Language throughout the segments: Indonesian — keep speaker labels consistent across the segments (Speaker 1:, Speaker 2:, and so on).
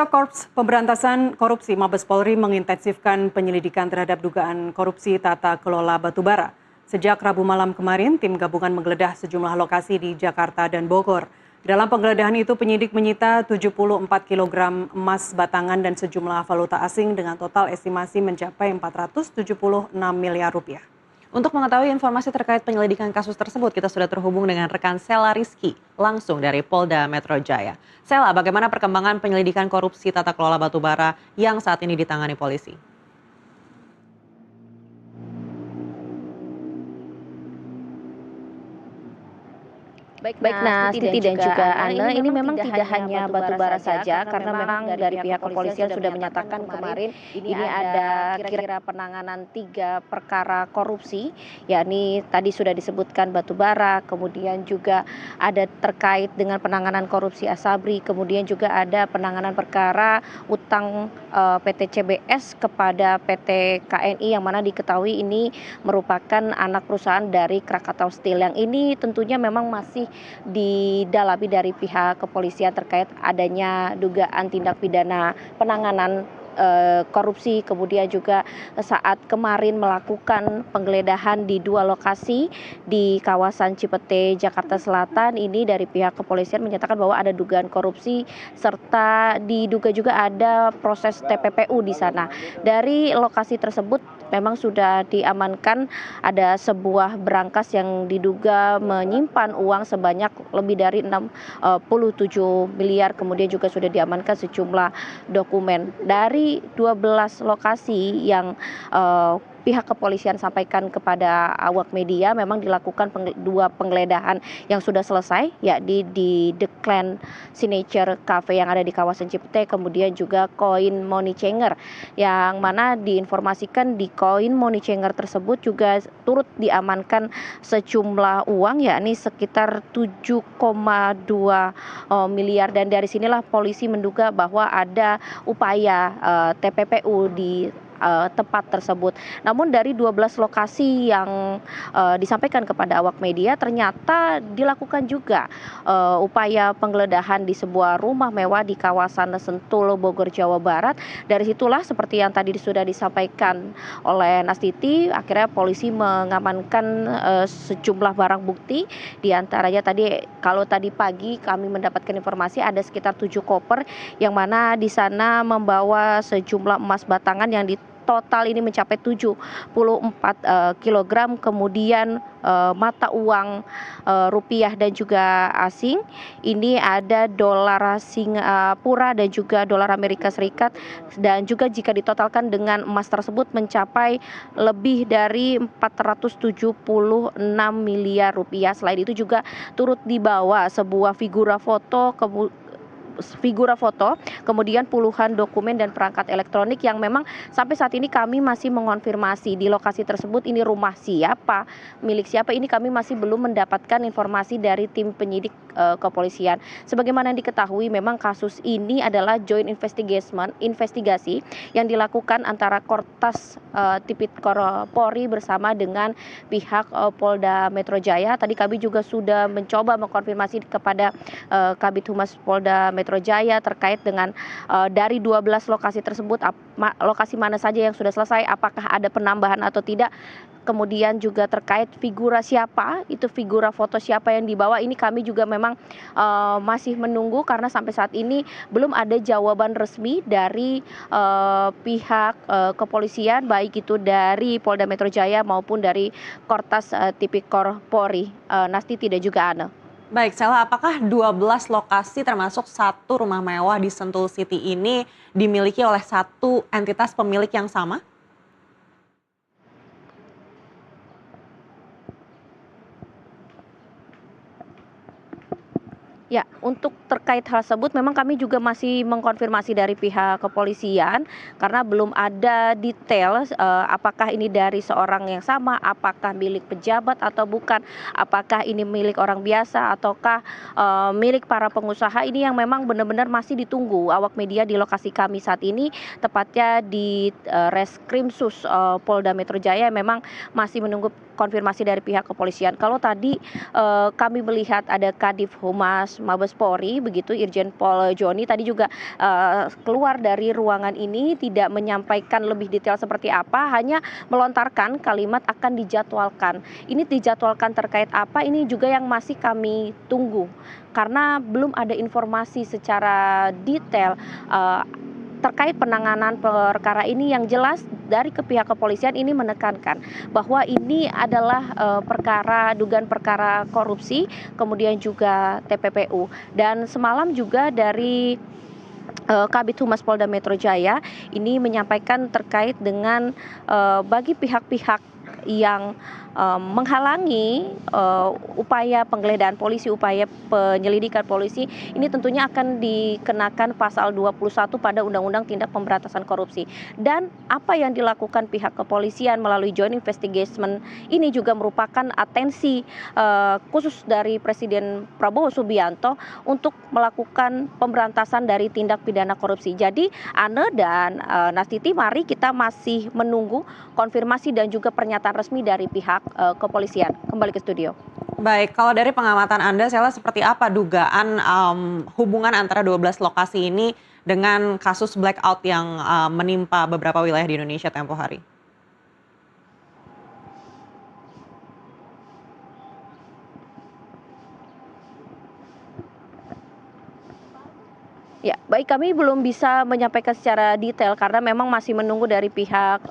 Speaker 1: Korps Pemberantasan Korupsi Mabes Polri mengintensifkan penyelidikan terhadap dugaan korupsi tata kelola batubara. Sejak Rabu malam kemarin, tim gabungan menggeledah sejumlah lokasi di Jakarta dan Bogor. Dalam penggeledahan itu, penyidik menyita 74 kg emas batangan dan sejumlah valuta asing dengan total estimasi mencapai 476 miliar rupiah.
Speaker 2: Untuk mengetahui informasi terkait penyelidikan kasus tersebut, kita sudah terhubung dengan rekan Sela Rizky, langsung dari Polda Metro Jaya. Sela, bagaimana perkembangan penyelidikan korupsi tata kelola batubara yang saat ini ditangani polisi?
Speaker 3: Baik Siti dan juga Ana, ini memang tidak hanya batubara saja karena memang dari pihak kepolisian sudah menyatakan kemarin ini ada kira-kira penanganan 3 perkara korupsi, yakni tadi sudah disebutkan batubara, kemudian juga ada terkait dengan penanganan korupsi Asabri, kemudian juga ada penanganan perkara utang PT CBS kepada PT KNI yang mana diketahui ini merupakan anak perusahaan dari Krakatau Steel. Yang ini tentunya memang masih didalami dari pihak kepolisian terkait adanya dugaan tindak pidana penanganan korupsi, kemudian juga saat kemarin melakukan penggeledahan di 2 lokasi di kawasan Cipete, Jakarta Selatan, ini dari pihak kepolisian menyatakan bahwa ada dugaan korupsi serta diduga juga ada proses TPPU di sana. Dari lokasi tersebut memang sudah diamankan ada sebuah berangkas yang diduga menyimpan uang sebanyak lebih dari 67 miliar, kemudian juga sudah diamankan sejumlah dokumen. Dari 12 lokasi yang pihak kepolisian sampaikan kepada awak media memang dilakukan 2 penggeledahan yang sudah selesai, yakni di The Clan Signature Cafe yang ada di kawasan Cipete, kemudian juga koin money changer yang mana diinformasikan di koin money changer tersebut juga turut diamankan sejumlah uang, yakni sekitar 7,2 miliar, dan dari sinilah polisi menduga bahwa ada upaya TPPU di tempat tersebut. Namun dari 12 lokasi yang disampaikan kepada awak media ternyata dilakukan juga upaya penggeledahan di sebuah rumah mewah di kawasan Sentul, Bogor, Jawa Barat. Dari situlah seperti yang tadi sudah disampaikan oleh Nastiti, akhirnya polisi mengamankan sejumlah barang bukti. Di antaranya kalau tadi pagi kami mendapatkan informasi ada sekitar 7 koper yang mana di sana membawa sejumlah emas batangan yang di total ini mencapai 74 kilogram, kemudian mata uang rupiah dan juga asing. Ini ada dolar Singapura dan juga dolar Amerika Serikat, dan juga jika ditotalkan dengan emas tersebut mencapai lebih dari 476 miliar rupiah. Selain itu juga turut dibawa sebuah figura foto, kemudian puluhan dokumen dan perangkat elektronik yang memang sampai saat ini kami masih mengonfirmasi di lokasi tersebut ini rumah siapa, milik siapa, ini kami masih belum mendapatkan informasi dari tim penyidik kepolisian. Sebagaimana yang diketahui memang kasus ini adalah joint investigasi yang dilakukan antara Kortas Tipikor Polri bersama dengan pihak Polda Metro Jaya. Tadi kami juga sudah mencoba mengkonfirmasi kepada Kabid Humas Polda Metro Jaya terkait dengan dari 12 lokasi tersebut lokasi mana saja yang sudah selesai, apakah ada penambahan atau tidak. Kemudian juga terkait figura siapa, itu figura foto siapa yang dibawa, ini kami juga memang masih menunggu karena sampai saat ini belum ada jawaban resmi dari pihak kepolisian, baik itu dari Polda Metro Jaya maupun dari Kortas Tipikor Polri. Nastiti dan juga Ana.
Speaker 2: Baik, Sela, apakah 12 lokasi termasuk 1 rumah mewah di Sentul City ini dimiliki oleh satu entitas pemilik yang sama?
Speaker 3: Ya, untuk terkait hal tersebut memang kami juga masih mengkonfirmasi dari pihak kepolisian karena belum ada detail apakah ini dari seorang yang sama, apakah milik pejabat atau bukan, apakah ini milik orang biasa ataukah milik para pengusaha. Ini yang memang benar-benar masih ditunggu awak media di lokasi kami saat ini, tepatnya di Reskrimsus Polda Metro Jaya, memang masih menunggu konfirmasi dari pihak kepolisian. Kalau tadi kami melihat ada Kadif Humas Humas Mabes Polri begitu Irjen Pol Joni tadi juga keluar dari ruangan ini tidak menyampaikan lebih detail seperti apa, hanya melontarkan kalimat akan dijadwalkan. Ini dijadwalkan terkait apa, ini juga yang masih kami tunggu karena belum ada informasi secara detail terkait penanganan perkara ini. Yang jelas dari pihak kepolisian ini menekankan bahwa ini adalah dugaan perkara korupsi, kemudian juga TPPU. Dan semalam juga dari Kabid Humas Polda Metro Jaya ini menyampaikan terkait dengan bagi pihak-pihak yang menghalangi upaya penggeledahan polisi, upaya penyelidikan polisi, ini tentunya akan dikenakan pasal 21 pada Undang-Undang Tindak Pemberantasan Korupsi. Dan apa yang dilakukan pihak kepolisian melalui Joint Investigation ini juga merupakan atensi khusus dari Presiden Prabowo Subianto untuk melakukan pemberantasan dari tindak pidana korupsi. Jadi Ane dan Nastiti, mari kita masih menunggu konfirmasi dan juga pernyataan resmi dari pihak kepolisian. Kembali ke studio.
Speaker 2: Baik, kalau dari pengamatan Anda, Sela, seperti apa dugaan hubungan antara 12 lokasi ini dengan kasus blackout yang menimpa beberapa wilayah di Indonesia tempo hari?
Speaker 3: Ya, baik, kami belum bisa menyampaikan secara detail karena memang masih menunggu dari pihak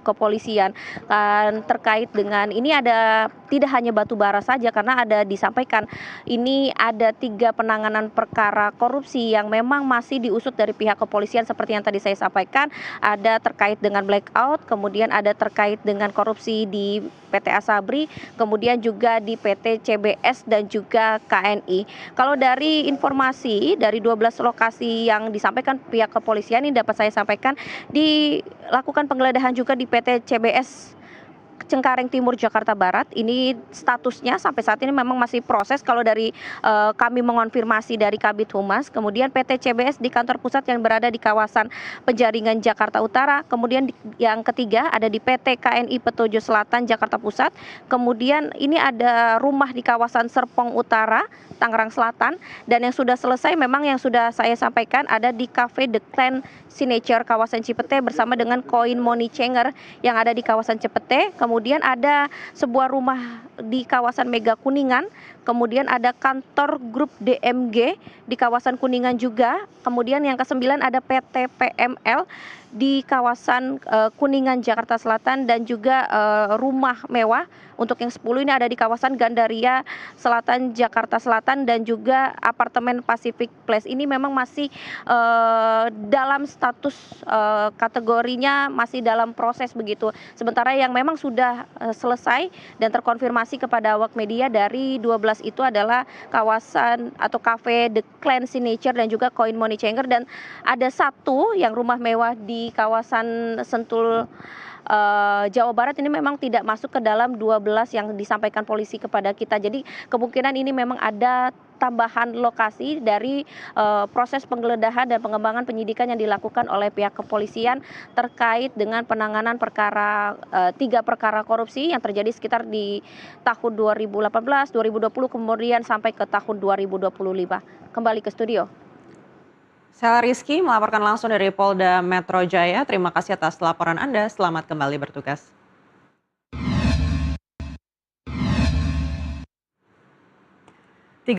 Speaker 3: kepolisian. Dan terkait dengan ini ada tidak hanya batubara saja karena ada disampaikan ini ada 3 penanganan perkara korupsi yang memang masih diusut dari pihak kepolisian seperti yang tadi saya sampaikan. Ada terkait dengan blackout, kemudian ada terkait dengan korupsi di PT Asabri, kemudian juga di PT CBS dan juga KNI. Kalau dari informasi dari 12 lokasi yang disampaikan pihak kepolisian ini dapat saya sampaikan dilakukan penggeledahan juga di PT CBS Cengkareng Timur Jakarta Barat. Ini statusnya sampai saat ini memang masih proses kalau dari kami mengonfirmasi dari Kabid Humas. Kemudian PT CBS di kantor pusat yang berada di kawasan Penjaringan Jakarta Utara. Kemudian yang ketiga ada di PT KNI Petojo Selatan Jakarta Pusat. Kemudian ini ada rumah di kawasan Serpong Utara Tangerang Selatan, dan yang sudah selesai memang yang sudah saya sampaikan ada di Cafe The Clan Signature kawasan Cipete bersama dengan Koin Money Changer yang ada di kawasan Cipete. Kemudian ada sebuah rumah di kawasan Mega Kuningan, kemudian ada kantor grup DMG di kawasan Kuningan juga. Kemudian yang ke-9 ada PT PML di kawasan Kuningan Jakarta Selatan, dan juga rumah mewah untuk yang 10 ini ada di kawasan Gandaria Selatan Jakarta Selatan, dan juga apartemen Pacific Place. Ini memang masih dalam status kategorinya masih dalam proses begitu. Sementara yang memang sudah selesai dan terkonfirmasi kepada awak media dari 12 itu adalah kawasan atau kafe The Clan Signature dan juga Koin Money Changer, dan ada satu yang rumah mewah di kawasan Sentul Jawa Barat ini memang tidak masuk ke dalam 12 yang disampaikan polisi kepada kita. Jadi kemungkinan ini memang ada tambahan lokasi dari proses penggeledahan dan pengembangan penyidikan yang dilakukan oleh pihak kepolisian terkait dengan penanganan perkara 3 perkara korupsi yang terjadi sekitar di tahun 2018, 2020 kemudian sampai ke tahun 2025. Kembali ke studio.
Speaker 2: Sela Rizky melaporkan langsung dari Polda Metro Jaya. Terima kasih atas laporan Anda. Selamat kembali bertugas.